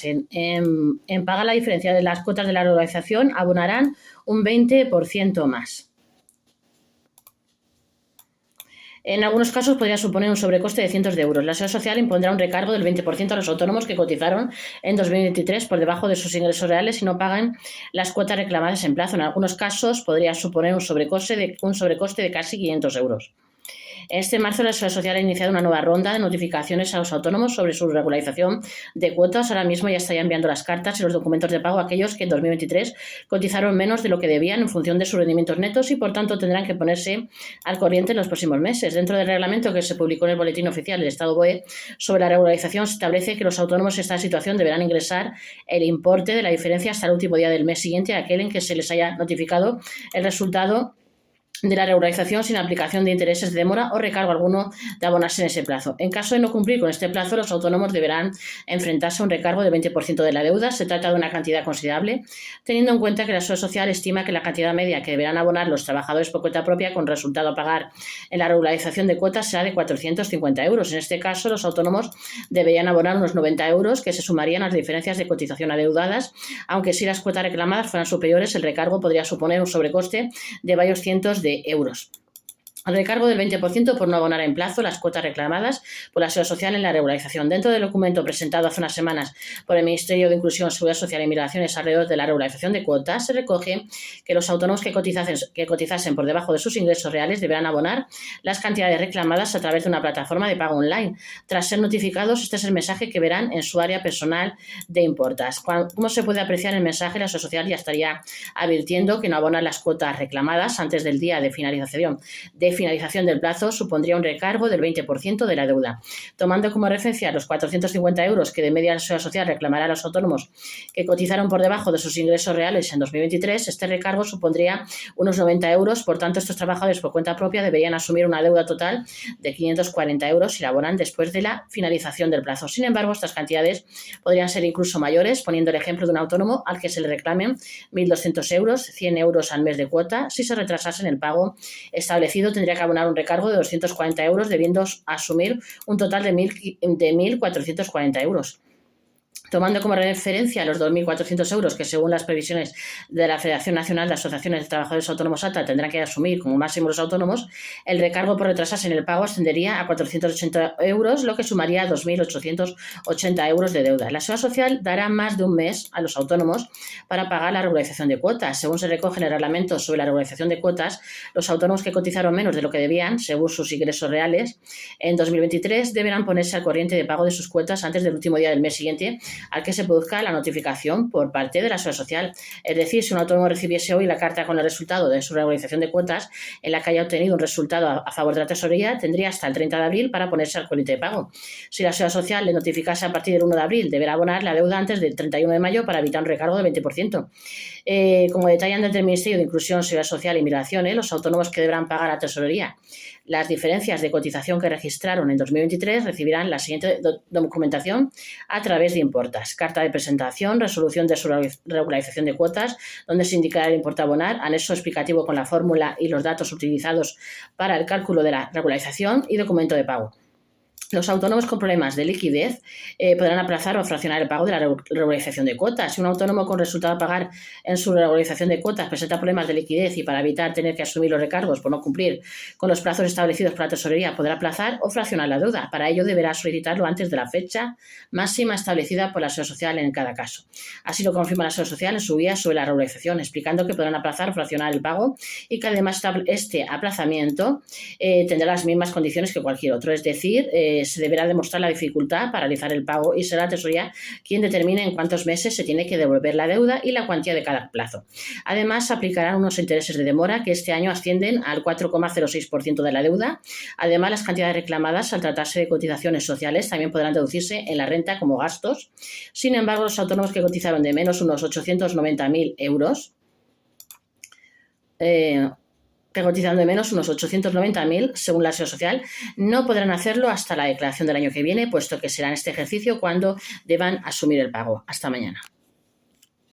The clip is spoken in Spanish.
retrasen en pagar la diferencia de las cuotas de la regularización, abonarán un 20% más. En algunos casos podría suponer un sobrecoste de cientos de euros. La Seguridad Social impondrá un recargo del 20% a los autónomos que cotizaron en 2023 por debajo de sus ingresos reales y no pagan las cuotas reclamadas en plazo. En algunos casos podría suponer un sobrecoste de casi 500 euros. Este marzo la Seguridad Social ha iniciado una nueva ronda de notificaciones a los autónomos sobre su regularización de cuotas. Ahora mismo ya está enviando las cartas y los documentos de pago a aquellos que en 2023 cotizaron menos de lo que debían en función de sus rendimientos netos y, por tanto, tendrán que ponerse al corriente en los próximos meses. Dentro del reglamento que se publicó en el Boletín Oficial del Estado BOE sobre la regularización, se establece que los autónomos en esta situación deberán ingresar el importe de la diferencia hasta el último día del mes siguiente a aquel en que se les haya notificado el resultado de la regularización sin aplicación de intereses de demora o recargo alguno de abonarse en ese plazo. En caso de no cumplir con este plazo, los autónomos deberán enfrentarse a un recargo del 20% de la deuda. Se trata de una cantidad considerable, teniendo en cuenta que la Seguridad Social estima que la cantidad media que deberán abonar los trabajadores por cuenta propia con resultado a pagar en la regularización de cuotas será de 450 euros. En este caso, los autónomos deberían abonar unos 90 euros que se sumarían a las diferencias de cotización adeudadas, aunque si las cuotas reclamadas fueran superiores, el recargo podría suponer un sobrecoste de varios cientos de euros. Al recargo del 20% por no abonar en plazo las cuotas reclamadas por la Seguridad Social en la regularización. Dentro del documento presentado hace unas semanas por el Ministerio de Inclusión, Seguridad Social y Migraciones alrededor de la regularización de cuotas, se recoge que los autónomos que cotizasen por debajo de sus ingresos reales deberán abonar las cantidades reclamadas a través de una plataforma de pago online. Tras ser notificados, este es el mensaje que verán en su área personal de importas. ¿Cómo se puede apreciar el mensaje? La Seguridad Social ya estaría advirtiendo que no abonar las cuotas reclamadas antes del día de finalización del plazo supondría un recargo del 20% de la deuda. Tomando como referencia los 450 euros que de media la Seguridad Social reclamará a los autónomos que cotizaron por debajo de sus ingresos reales en 2023, este recargo supondría unos 90 euros. Por tanto, estos trabajadores por cuenta propia deberían asumir una deuda total de 540 euros si la abonan después de la finalización del plazo. Sin embargo, estas cantidades podrían ser incluso mayores, poniendo el ejemplo de un autónomo al que se le reclamen 1.200 euros, 100 euros al mes de cuota. Si se retrasase en el pago establecido, tendría que abonar un recargo de 240 euros, debiendo asumir un total de 1.440 euros. Tomando como referencia los 2.400 euros que, según las previsiones de la Federación Nacional de Asociaciones de Trabajadores Autónomos ATA, tendrán que asumir como máximo los autónomos, el recargo por retrasarse en el pago ascendería a 480 euros, lo que sumaría a 2.880 euros de deuda. La Seguridad Social dará más de un mes a los autónomos para pagar la regularización de cuotas. Según se recoge en el reglamento sobre la regularización de cuotas, los autónomos que cotizaron menos de lo que debían, según sus ingresos reales, en 2023 deberán ponerse al corriente de pago de sus cuotas antes del último día del mes siguiente al que se produzca la notificación por parte de la Seguridad Social. Es decir, si un autónomo recibiese hoy la carta con el resultado de su regularización de cuotas en la que haya obtenido un resultado a favor de la tesorería, tendría hasta el 30 de abril para ponerse al corriente de pago. Si la Seguridad Social le notificase a partir del 1 de abril, deberá abonar la deuda antes del 31 de mayo para evitar un recargo del 20%. Como detallan desde el Ministerio de Inclusión, Seguridad Social y Migraciones, los autónomos que deberán pagar a la tesorería las diferencias de cotización que registraron en 2023 recibirán la siguiente documentación a través de importas: carta de presentación, resolución de su regularización de cuotas, donde se indicará el importe a abonar, anexo explicativo con la fórmula y los datos utilizados para el cálculo de la regularización y documento de pago. Los autónomos con problemas de liquidez podrán aplazar o fraccionar el pago de la regularización de cuotas. Si un autónomo con resultado a pagar en su regularización de cuotas presenta problemas de liquidez y, para evitar tener que asumir los recargos por no cumplir con los plazos establecidos por la tesorería, podrá aplazar o fraccionar la deuda. Para ello deberá solicitarlo antes de la fecha máxima establecida por la Seguridad Social en cada caso. Así lo confirma la Seguridad Social en su guía sobre la regularización, explicando que podrán aplazar o fraccionar el pago y que además este aplazamiento tendrá las mismas condiciones que cualquier otro, es decir, se deberá demostrar la dificultad para realizar el pago y será la tesorería quien determine en cuántos meses se tiene que devolver la deuda y la cuantía de cada plazo. Además, se aplicarán unos intereses de demora que este año ascienden al 4,06% de la deuda. Además, las cantidades reclamadas, al tratarse de cotizaciones sociales, también podrán deducirse en la renta como gastos. Sin embargo, los autónomos que cotizaron de menos unos 890.000 euros, que cotizan de menos unos 890.000, según la Seguridad Social, no podrán hacerlo hasta la declaración del año que viene, puesto que será en este ejercicio cuando deban asumir el pago. Hasta mañana.